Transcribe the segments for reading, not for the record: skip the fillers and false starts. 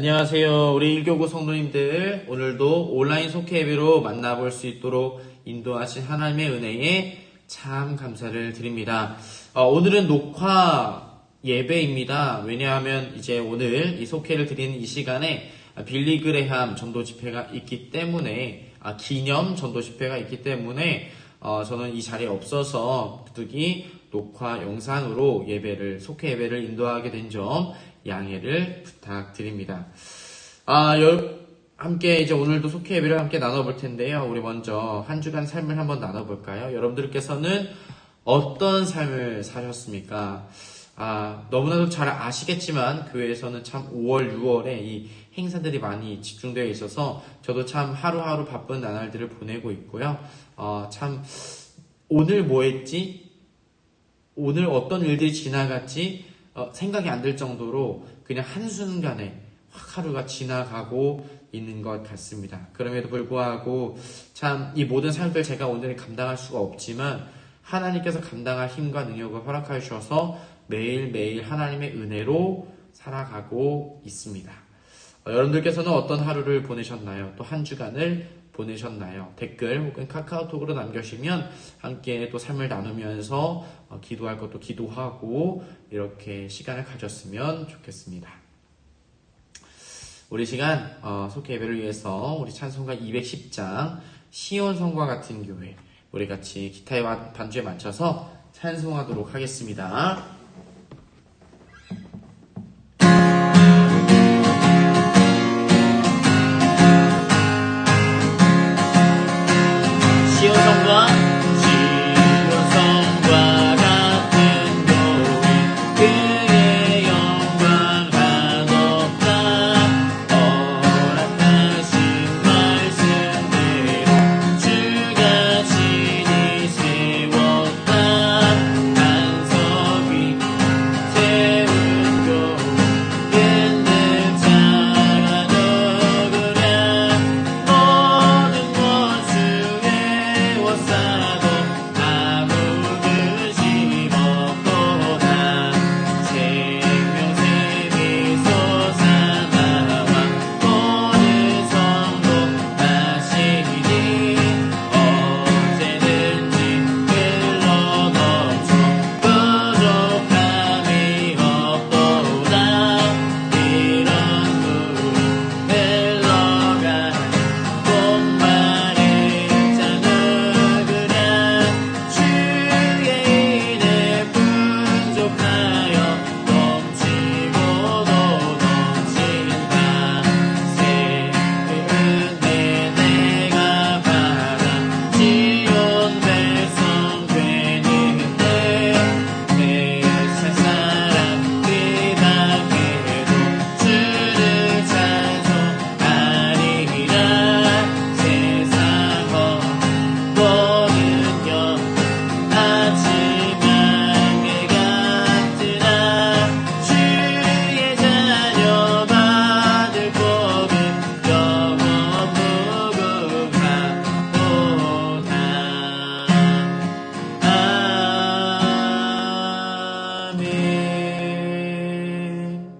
안녕하세요. 우리 1교구 성도님들, 오늘도 온라인 속회 예배로 만나볼 수 있도록 인도하신 하나님의 은혜에 참 감사를 드립니다. 오늘은 녹화 예배입니다. 왜냐하면 이제 오늘 이 속회를 드리는 이 시간에 빌리 그레함 전도 집회가 있기 때문에, 기념 전도 집회가 있기 때문에 저는 이 자리에 없어서 부득이 녹화 영상으로 속회 예배를 인도하게 된 점 양해를 부탁드립니다. 함께 이제 오늘도 속회 예배를 함께 나눠볼 텐데요. 우리 먼저 한 주간 삶을 한번 나눠볼까요? 여러분들께서는 어떤 삶을 사셨습니까? 너무나도 잘 아시겠지만 교회에서는 참 5월, 6월에 이 행사들이 많이 집중되어 있어서 저도 참 하루하루 바쁜 나날들을 보내고 있고요. 참 오늘 뭐 했지? 오늘 어떤 일들이 지나갔지? 생각이 안 들 정도로 그냥 한순간에 확 하루가 지나가고 있는 것 같습니다. 그럼에도 불구하고 참 이 모든 삶들 제가 오늘 감당할 수가 없지만 하나님께서 감당할 힘과 능력을 허락하여 주셔서 매일매일 하나님의 은혜로 살아가고 있습니다. 여러분들께서는 어떤 하루를 보내셨나요? 또 한 주간을 보내셨나요? 댓글 혹은 카카오톡으로 남겨주시면 함께 또 삶을 나누면서 기도할 것도 기도하고 이렇게 시간을 가졌으면 좋겠습니다. 우리 시간 속회 예배를 위해서 우리 찬송가 210장 시온 성과 같은 교회 우리 같이 기타의 반주에 맞춰서 찬송하도록 하겠습니다. 시온성과 같은 교회 그의 영광 한없다 허락하신 말씀대로 주가 친히 세웠다 반석 위 세운 교회 근데 자가 누구랴 모든 원수의 워싸도 아무 근심 없도다 생명샘이 솟아나와 모든 성도 마시니 언제든지 흘러넘쳐 부족함이 없도다 이런 물 흘러가는 꽃말의 자 누구랴 주의 인에 풍족하여 넘치고도 넘친다 새그 은혜 내가 받아 지온 백성 되는데 내 사람 뒤밖에도 주를 찬송하리라 세상 모든 영 아침 안개 같으나 주의 자녀 받을 복은 영원 무궁하도다. 아멘.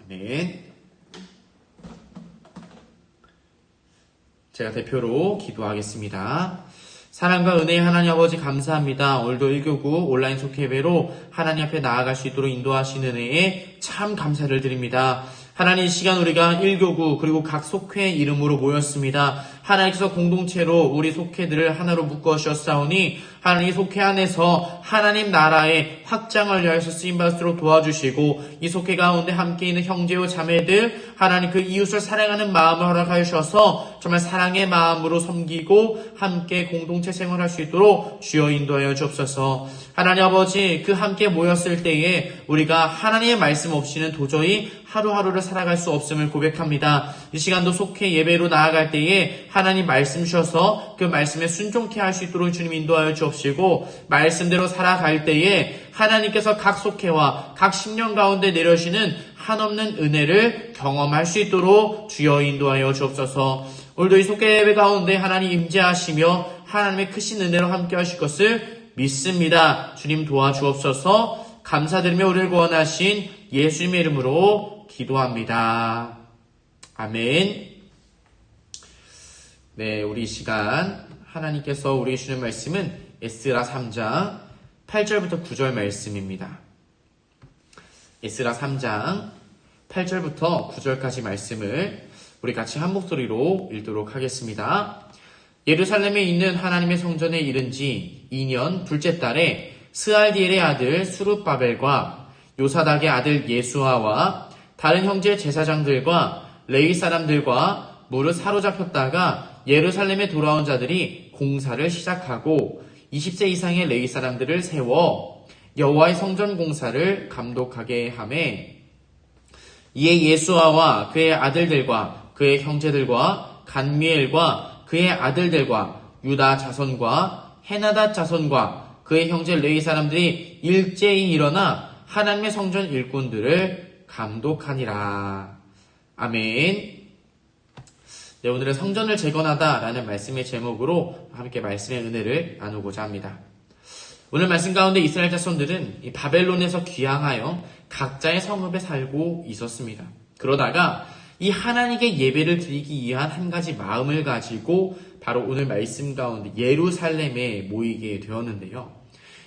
아멘. 제가 대표로 기도하겠습니다. 사랑과 은혜의 하나님 아버지 감사합니다. 오늘도 1교구 온라인 속회 예배로 하나님 앞에 나아갈 수 있도록 인도하시는 은혜에 참 감사를 드립니다. 하나님 이 시간 우리가 1교구 그리고 각 속회 이름으로 모였습니다. 하나님께서 공동체로 우리 속회들을 하나로 묶어 주셨사오니 하나님 이 속회 안에서 하나님 나라의 확장을 위하여서 쓰임받을수록 도와주시고 이 속회 가운데 함께 있는 형제와 자매들 하나님 그 이웃을 사랑하는 마음을 허락하여 주셔서 정말 사랑의 마음으로 섬기고 함께 공동체 생활할 수 있도록 주여 인도하여 주옵소서. 하나님 아버지 그 함께 모였을 때에 우리가 하나님의 말씀 없이는 도저히 하루하루를 살아갈 수 없음을 고백합니다. 이 시간도 속회 예배로 나아갈 때에 하나님 말씀 주셔서 그 말씀에 순종케 할 수 있도록 주님 인도하여 주옵시고 말씀대로 살아갈 때에 하나님께서 각 속회와 각 심령 가운데 내려주시는 한없는 은혜를 경험할 수 있도록 주여 인도하여 주옵소서. 오늘도 이 속회 예배 가운데 하나님 임재하시며 하나님의 크신 은혜로 함께 하실 것을 믿습니다. 주님 도와주옵소서. 감사드리며 우리를 구원하신 예수님의 이름으로 기도합니다. 아멘. 네, 우리 이 시간 하나님께서 우리에게 주는 말씀은 에스라 3장 8절부터 9절 말씀입니다. 에스라 3장 8절부터 9절까지 말씀을 우리 같이 한 목소리로 읽도록 하겠습니다. 예루살렘에 있는 하나님의 성전에 이른 지 2년 둘째 달에 스알디엘의 아들 수룹바벨과 요사닥의 아들 예수아와 다른 형제 제사장들과 레위 사람들과 무릇 사로잡혔다가 예루살렘에 돌아온 자들이 공사를 시작하고 20세 이상의 레위 사람들을 세워 여호와의 성전 공사를 감독하게 하매 이에 예수아와 그의 아들들과 그의 형제들과 간미엘과 그의 아들들과 유다 자손과 헤나닷 자손과 그의 형제 레위 사람들이 일제히 일어나 하나님의 성전 일꾼들을 감독하니라. 아멘. 네, 오늘은 성전을 재건하다라는 말씀의 제목으로 함께 말씀의 은혜를 나누고자 합니다. 오늘 말씀 가운데 이스라엘 자손들은 이 바벨론에서 귀향하여 각자의 성읍에 살고 있었습니다. 그러다가 이 하나님께 예배를 드리기 위한 한 가지 마음을 가지고 바로 오늘 말씀 가운데 예루살렘에 모이게 되었는데요.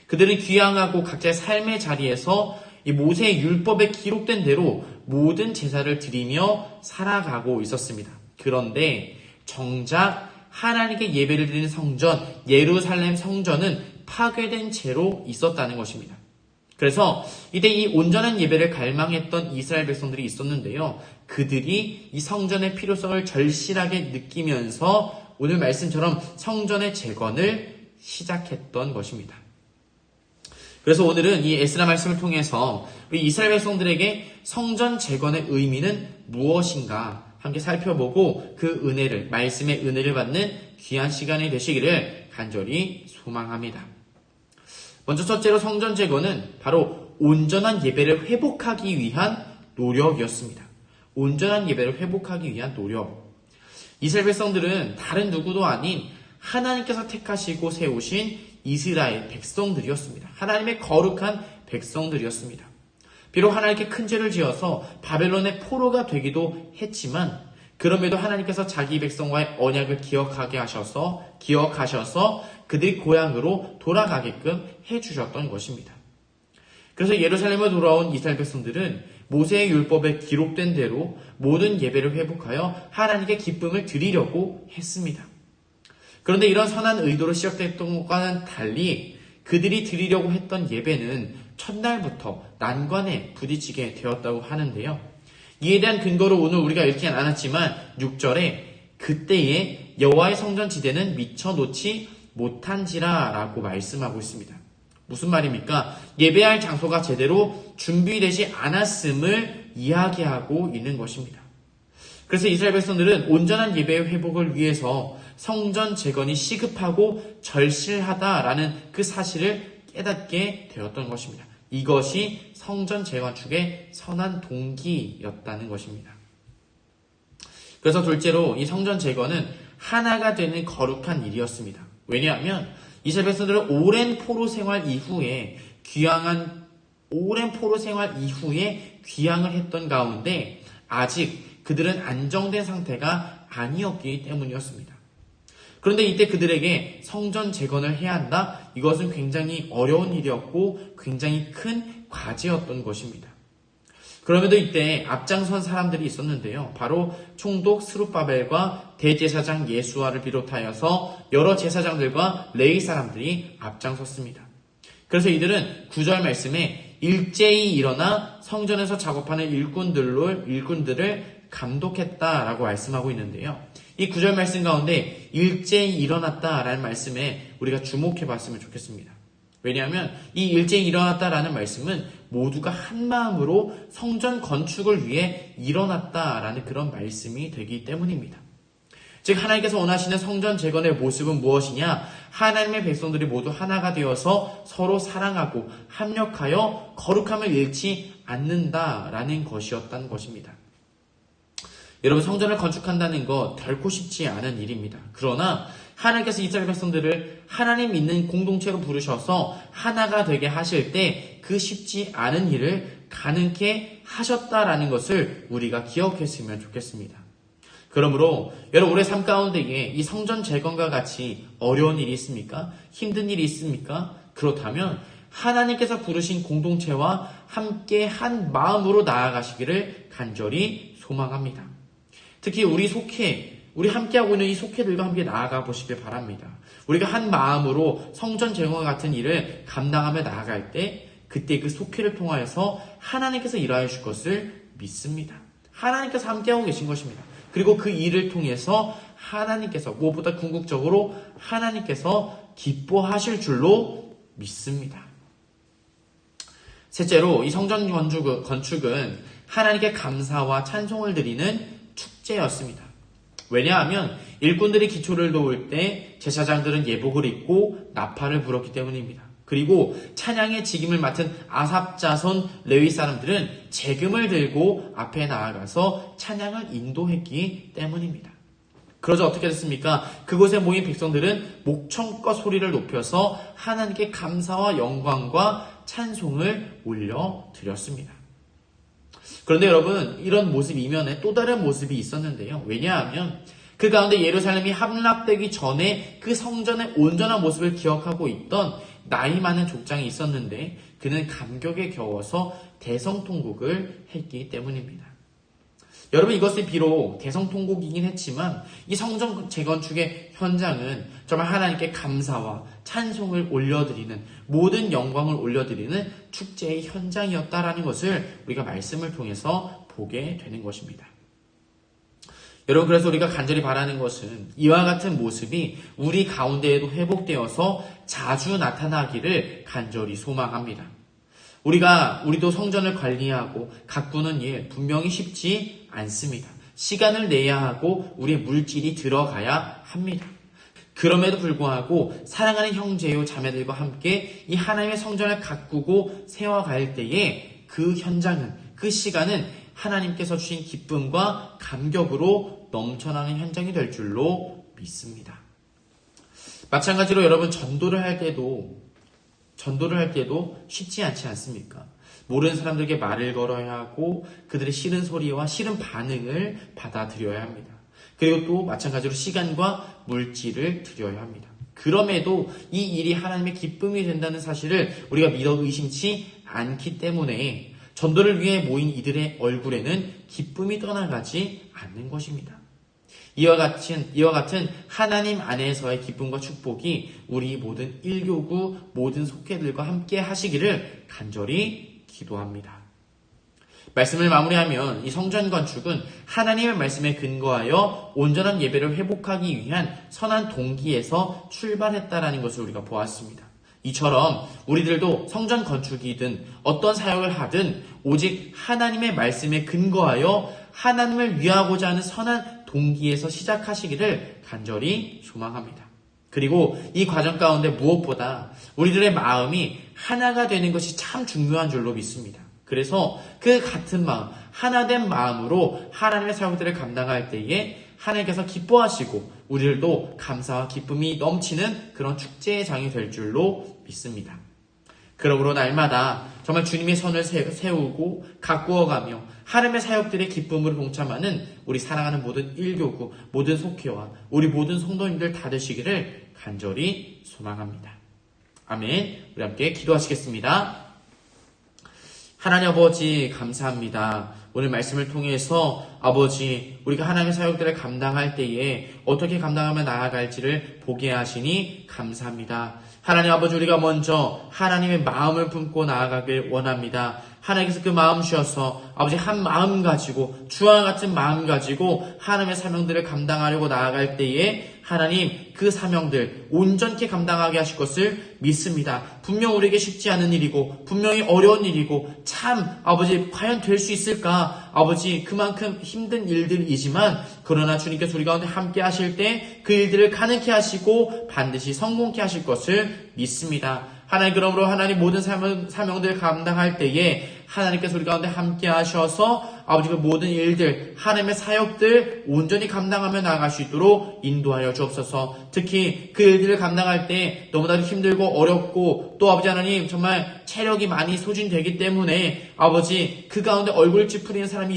그들은 귀향하고 각자의 삶의 자리에서 이 모세의 율법에 기록된 대로 모든 제사를 드리며 살아가고 있었습니다. 그런데 정작 하나님께 예배를 드리는 성전, 예루살렘 성전은 파괴된 채로 있었다는 것입니다. 그래서 이때 이 온전한 예배를 갈망했던 이스라엘 백성들이 있었는데요. 그들이 이 성전의 필요성을 절실하게 느끼면서 오늘 말씀처럼 성전의 재건을 시작했던 것입니다. 그래서 오늘은 이 에스라 말씀을 통해서 우리 이스라엘 백성들에게 성전 재건의 의미는 무엇인가 함께 살펴보고 그 은혜를, 말씀의 은혜를 받는 귀한 시간이 되시기를 간절히 소망합니다. 먼저 첫째로 성전 재건은 바로 온전한 예배를 회복하기 위한 노력이었습니다. 온전한 예배를 회복하기 위한 노력. 이스라엘 백성들은 다른 누구도 아닌 하나님께서 택하시고 세우신 이스라엘 백성들이었습니다. 하나님의 거룩한 백성들이었습니다. 비록 하나님께 큰 죄를 지어서 바벨론의 포로가 되기도 했지만 그럼에도 하나님께서 자기 백성과의 언약을 기억하셔서 그들이 고향으로 돌아가게끔 해주셨던 것입니다. 그래서 예루살렘에 돌아온 이스라엘 백성들은 모세의 율법에 기록된 대로 모든 예배를 회복하여 하나님께 기쁨을 드리려고 했습니다. 그런데 이런 선한 의도로 시작됐던 것과는 달리 그들이 드리려고 했던 예배는 첫날부터 난관에 부딪히게 되었다고 하는데요. 이에 대한 근거로 오늘 우리가 읽진 않았지만 6절에 그때에 여호와의 성전 지대는 미처 놓지 못한지라 라고 말씀하고 있습니다. 무슨 말입니까? 예배할 장소가 제대로 준비되지 않았음을 이야기하고 있는 것입니다. 그래서 이스라엘 백성들은 온전한 예배의 회복을 위해서 성전 재건이 시급하고 절실하다라는 그 사실을 깨닫게 되었던 것입니다. 이것이 성전 재건축의 선한 동기였다는 것입니다. 그래서 둘째로 이 성전 재건은 하나가 되는 거룩한 일이었습니다. 왜냐하면 이스라엘 백성들은 오랜 포로 생활 이후에 귀향을 했던 가운데 아직 그들은 안정된 상태가 아니었기 때문이었습니다. 그런데 이때 그들에게 성전 재건을 해야 한다? 이것은 굉장히 어려운 일이었고 굉장히 큰 과제였던 것입니다. 그럼에도 이때 앞장선 사람들이 있었는데요. 바로 총독 스룹바벨과 대제사장 예수아를 비롯하여서 여러 제사장들과 레위 사람들이 앞장섰습니다. 그래서 이들은 9절 말씀에 일제히 일어나 성전에서 작업하는 일꾼들을 감독했다라고 말씀하고 있는데요. 이 9절 말씀 가운데 일제히 일어났다라는 말씀에 우리가 주목해 봤으면 좋겠습니다. 왜냐하면 이 일제히 일어났다라는 말씀은 모두가 한 마음으로 성전 건축을 위해 일어났다라는 그런 말씀이 되기 때문입니다. 즉 하나님께서 원하시는 성전 재건의 모습은 무엇이냐? 하나님의 백성들이 모두 하나가 되어서 서로 사랑하고 합력하여 거룩함을 잃지 않는다라는 것이었다는 것입니다. 여러분, 성전을 건축한다는 거 결코 쉽지 않은 일입니다. 그러나 하나님께서 이스라엘 백성들을 하나님 믿는 공동체로 부르셔서 하나가 되게 하실 때 그 쉽지 않은 일을 가능케 하셨다라는 것을 우리가 기억했으면 좋겠습니다. 그러므로 여러분, 우리의 삶 가운데에 이 성전 재건과 같이 어려운 일이 있습니까? 힘든 일이 있습니까? 그렇다면 하나님께서 부르신 공동체와 함께 한 마음으로 나아가시기를 간절히 소망합니다. 특히 우리 함께하고 있는 이 속회들과 함께 나아가 보시길 바랍니다. 우리가 한 마음으로 성전 재건과 같은 일을 감당하며 나아갈 때 그때 그 속회를 통하여서 하나님께서 일하여 주실 것을 믿습니다. 하나님께서 함께하고 계신 것입니다. 그리고 그 일을 통해서 하나님께서 무엇보다 궁극적으로 하나님께서 기뻐하실 줄로 믿습니다. 셋째로 이 성전 건축은 하나님께 감사와 찬송을 드리는 축제였습니다. 왜냐하면 일꾼들이 기초를 놓을 때 제사장들은 예복을 입고 나팔을 불었기 때문입니다. 그리고 찬양의 직임을 맡은 아삽 자손 레위 사람들은 재금을 들고 앞에 나아가서 찬양을 인도했기 때문입니다. 그러자 어떻게 됐습니까? 그곳에 모인 백성들은 목청껏 소리를 높여서 하나님께 감사와 영광과 찬송을 올려드렸습니다. 그런데 여러분, 이런 모습 이면에 또 다른 모습이 있었는데요. 왜냐하면 그 가운데 예루살렘이 함락되기 전에 그 성전의 온전한 모습을 기억하고 있던 나이 많은 족장이 있었는데 그는 감격에 겨워서 대성통곡을 했기 때문입니다. 여러분, 이것이 비록 대성통곡이긴 했지만 이 성전 재건축의 현장은 정말 하나님께 감사와 찬송을 올려드리는, 모든 영광을 올려드리는 축제의 현장이었다라는 것을 우리가 말씀을 통해서 보게 되는 것입니다. 여러분, 그래서 우리가 간절히 바라는 것은 이와 같은 모습이 우리 가운데에도 회복되어서 자주 나타나기를 간절히 소망합니다. 우리도 성전을 관리하고 가꾸는 일 분명히 쉽지 않습니다. 시간을 내야 하고 우리의 물질이 들어가야 합니다. 그럼에도 불구하고 사랑하는 형제요 자매들과 함께 이 하나님의 성전을 가꾸고 세워갈 때에 그 현장은, 그 시간은 하나님께서 주신 기쁨과 감격으로 넘쳐나는 현장이 될 줄로 믿습니다. 마찬가지로 여러분, 전도를 할 때도 쉽지 않지 않습니까? 모르는 사람들에게 말을 걸어야 하고 그들의 싫은 소리와 싫은 반응을 받아들여야 합니다. 그리고 또 마찬가지로 시간과 물질을 드려야 합니다. 그럼에도 이 일이 하나님의 기쁨이 된다는 사실을 우리가 믿어 의심치 않기 때문에 전도를 위해 모인 이들의 얼굴에는 기쁨이 떠나가지 않는 것입니다. 이와 같은 하나님 안에서의 기쁨과 축복이 우리 모든 일교구, 모든 속회들과 함께 하시기를 간절히 기도합니다. 말씀을 마무리하면 이 성전 건축은 하나님의 말씀에 근거하여 온전한 예배를 회복하기 위한 선한 동기에서 출발했다라는 것을 우리가 보았습니다. 이처럼 우리들도 성전 건축이든 어떤 사역을 하든 오직 하나님의 말씀에 근거하여 하나님을 위하고자 하는 선한 동기에서 시작하시기를 간절히 소망합니다. 그리고 이 과정 가운데 무엇보다 우리들의 마음이 하나가 되는 것이 참 중요한 줄로 믿습니다. 그래서 그 같은 마음, 하나된 마음으로 하나님의 사역들을 감당할 때에 하나님께서 기뻐하시고 우리들도 감사와 기쁨이 넘치는 그런 축제의 장이 될 줄로 믿습니다. 그러므로 날마다 정말 주님의 선을 세우고 가꾸어가며 하나님의 사역들의 기쁨으로 동참하는 우리 사랑하는 모든 일교구, 모든 속회와 우리 모든 성도님들 다 되시기를 간절히 소망합니다. 아멘. 우리 함께 기도하시겠습니다. 하나님 아버지, 감사합니다. 오늘 말씀을 통해서 아버지, 우리가 하나님의 사역들을 감당할 때에 어떻게 감당하며 나아갈지를 보게 하시니 감사합니다. 하나님 아버지, 우리가 먼저 하나님의 마음을 품고 나아가길 원합니다. 하나님께서 그 마음 주셔서 아버지 한 마음 가지고 주와 같은 마음 가지고 하나님의 사명들을 감당하려고 나아갈 때에 하나님 그 사명들 온전케 감당하게 하실 것을 믿습니다. 분명 우리에게 쉽지 않은 일이고 분명히 어려운 일이고 참 아버지 과연 될 수 있을까? 아버지 그만큼 힘든 일들이지만 그러나 주님께서 우리 가운데 함께 하실 때 그 일들을 가능케 하시고 반드시 성공케 하실 것을 믿습니다. 하나님, 그러므로 하나님 모든 사명들을 감당할 때에 하나님께서 우리 가운데 함께 하셔서 아버지 그 모든 일들, 하나님의 사역들 온전히 감당하며 나아갈 수 있도록 인도하여 주옵소서. 특히 그 일들을 감당할 때 너무나도 힘들고 어렵고 또 아버지 하나님 정말 체력이 많이 소진되기 때문에 아버지 그 가운데 얼굴 찌푸리는 사람이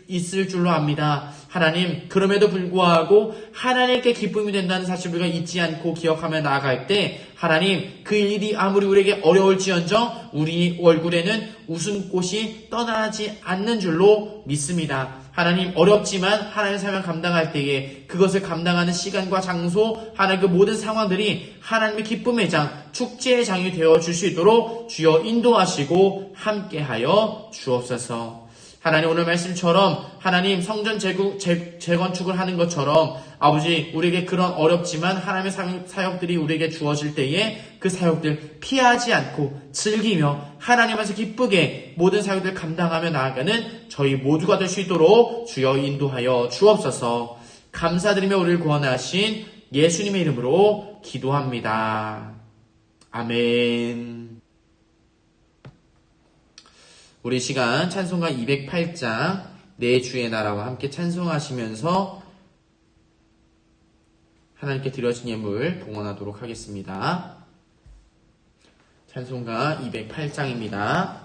있을 줄로 압니다. 하나님, 그럼에도 불구하고 하나님께 기쁨이 된다는 사실 우리가 잊지 않고 기억하며 나아갈 때 하나님, 그 일이 아무리 우리에게 어려울지언정 우리 얼굴에는 웃음꽃이 떠나지 않는 줄로 믿습니다. 하나님, 어렵지만 하나님의 삶을 감당할 때에 그것을 감당하는 시간과 장소, 하나님 그 모든 상황들이 하나님의 기쁨의 장, 축제의 장이 되어 줄 수 있도록 주여 인도하시고 함께하여 주옵소서. 하나님, 오늘 말씀처럼 하나님 성전 재건축을 하는 것처럼 아버지 우리에게 그런 어렵지만 하나님의 사역들이 우리에게 주어질 때에 그 사역들 피하지 않고 즐기며 하나님 안에서 기쁘게 모든 사역들을 감당하며 나아가는 저희 모두가 될 수 있도록 주여 인도하여 주옵소서. 감사드리며 우리를 구원하신 예수님의 이름으로 기도합니다. 아멘. 우리 시간 찬송가 208장 내 주의 나라와 함께 찬송하시면서 하나님께 드려진 예물 봉헌하도록 하겠습니다. 찬송가 208장입니다.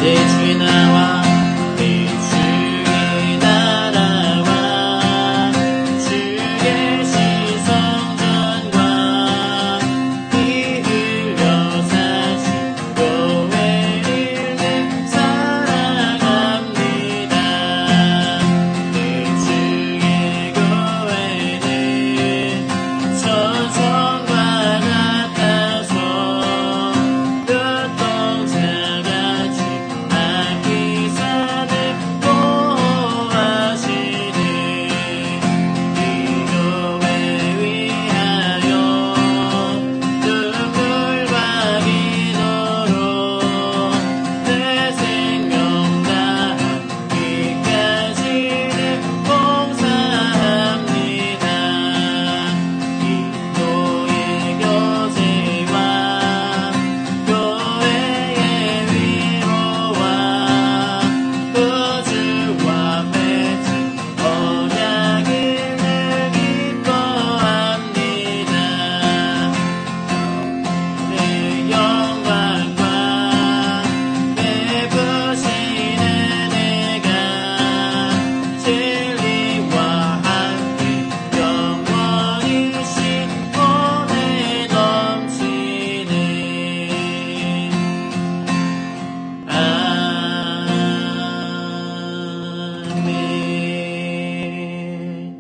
내 주의 나라와 내 주의 나라와 주의 시성전과 이으려 사신 교회를 사랑합니다. 내 주의 교회는 천성과 같아서 눈동자같이 기사를 보호하시는 이 교회 위하여 눈물과 기도로 내 생명 다하기까지는 봉사합니다. 인도의 교제와 교회의 위로와 우주와 맺은 언약을 늘 기뻐합니다. 내 영광과 베푸시는 은혜가 진리와 함께 영원히 신원에 넘치네. 아멘.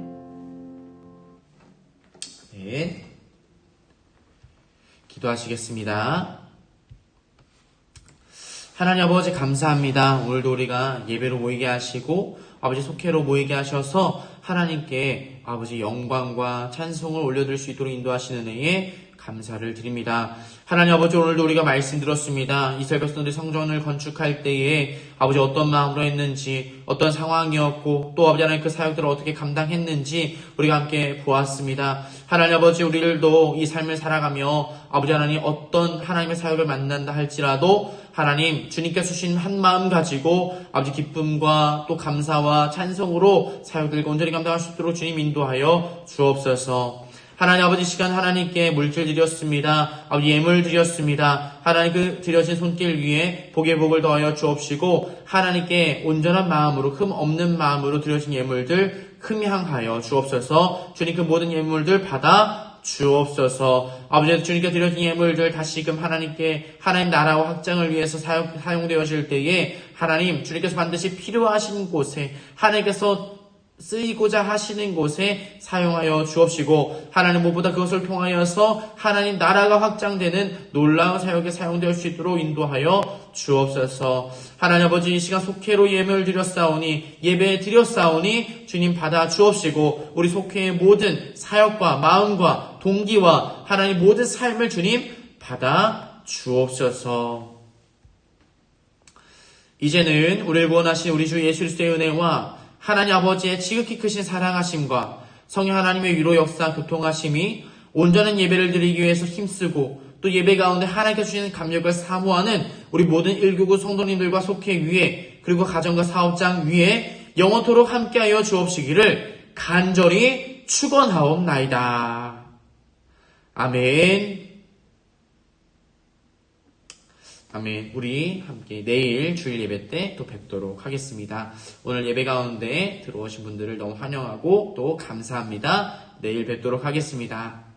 네. 기도하시겠습니다. 하나님 아버지 감사합니다. 오늘도 우리가 예배로 모이게 하시고 아버지 속회로 모이게 하셔서 하나님께 아버지 영광과 찬송을 올려드릴 수 있도록 인도하시는 은혜에 감사를 드립니다. 하나님 아버지, 오늘도 우리가 말씀 들었습니다. 이스라엘 백성들이 성전을 건축할 때에 아버지 어떤 마음으로 했는지, 어떤 상황이었고 또 아버지 하나님 그 사역들을 어떻게 감당했는지 우리가 함께 보았습니다. 하나님 아버지, 우리들도 이 삶을 살아가며 아버지 하나님 어떤 하나님의 사역을 만난다 할지라도 하나님 주님께서 주신 한 마음 가지고 아버지 기쁨과 또 감사와 찬송으로 사역들을 온전히 감당할 수 있도록 주님 인도하여 주옵소서. 하나님 아버지, 시간 하나님께 물질 드렸습니다. 아버지 예물 드렸습니다. 하나님 그 드려진 손길 위에 복의 복을 더하여 주옵시고 하나님께 온전한 마음으로 흠 없는 마음으로 드려진 예물들 흠향하여 주옵소서. 주님 그 모든 예물들 받아 주옵소서. 아버지, 주님께 드려진 예물들 다시금 하나님께 하나님 나라와 확장을 위해서 사용되어질 때에 하나님 주님께서 반드시 필요하신 곳에 하나님께서 쓰이고자 하시는 곳에 사용하여 주옵시고 하나님 무엇보다 그것을 통하여서 하나님 나라가 확장되는 놀라운 사역에 사용될 수 있도록 인도하여 주옵소서. 하나님 아버지, 이 시간 속회로 예배를 드렸사오니 예배 드렸사오니 주님 받아 주옵시고 우리 속회의 모든 사역과 마음과 동기와 하나님 모든 삶을 주님 받아 주옵소서. 이제는 우리를 구원하신 우리 주 예수 그리스도의 은혜와 하나님 아버지의 지극히 크신 사랑하심과 성령 하나님의 위로 역사 교통하심이 온전한 예배를 드리기 위해서 힘쓰고 또 예배 가운데 하나님께서 주시는 감격을 사모하는 우리 모든 1교구 성도님들과 속회 위에 그리고 가정과 사업장 위에 영원토록 함께하여 주옵시기를 간절히 축원하옵나이다. 아멘. 아멘. 우리 함께 내일 주일 예배 때 또 뵙도록 하겠습니다. 오늘 예배 가운데 들어오신 분들을 너무 환영하고 또 감사합니다. 내일 뵙도록 하겠습니다.